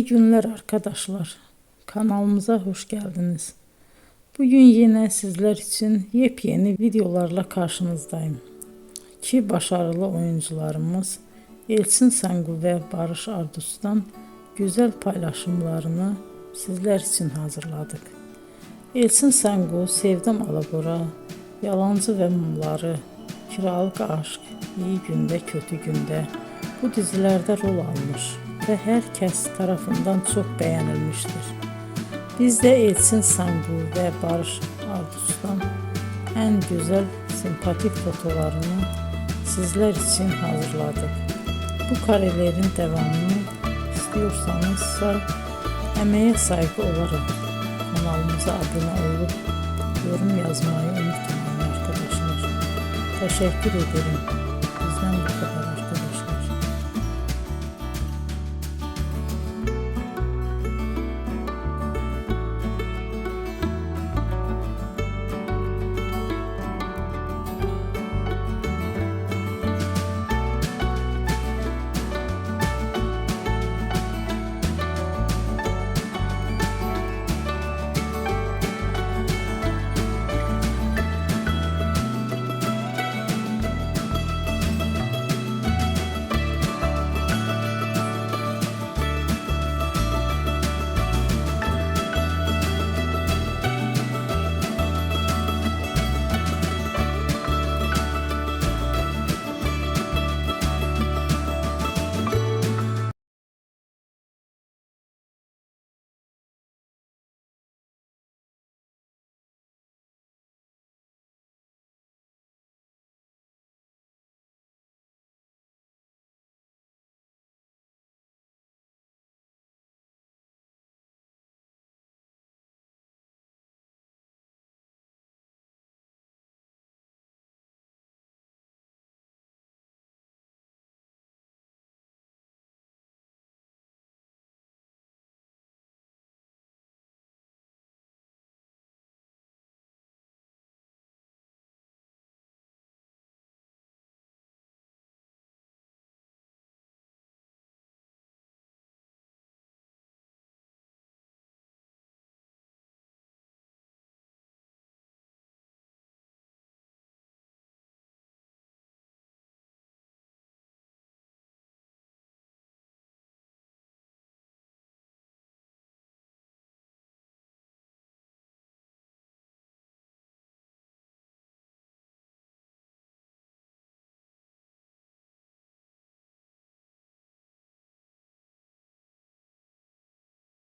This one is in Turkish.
İyi günler arkadaşlar. Kanalımıza hoş geldiniz. Bugün yine sizler için yepyeni videolarla karşınızdayım. İki başarılı oyuncularımız Elçin Sangu ve Barış Ardus'tan güzel paylaşımlarını sizler için hazırladık. Elçin Sangu, Sevdim Alabora, Yalancı ve Mumları, Kiralık Aşk, İyi Günde Kötü Günde bu dizilerde rol almış ve herkes tarafından çok beğenilmiştir. Biz de Elçin Sangu ve Barış Ardus'tan en güzel sempatik fotolarını sizler için hazırladık. Bu karelerin devamını istiyorsanızsa emeğe saygı olarak kanalımıza abone olup yorum yazmayı unutmayın arkadaşlar. Teşekkür ederim.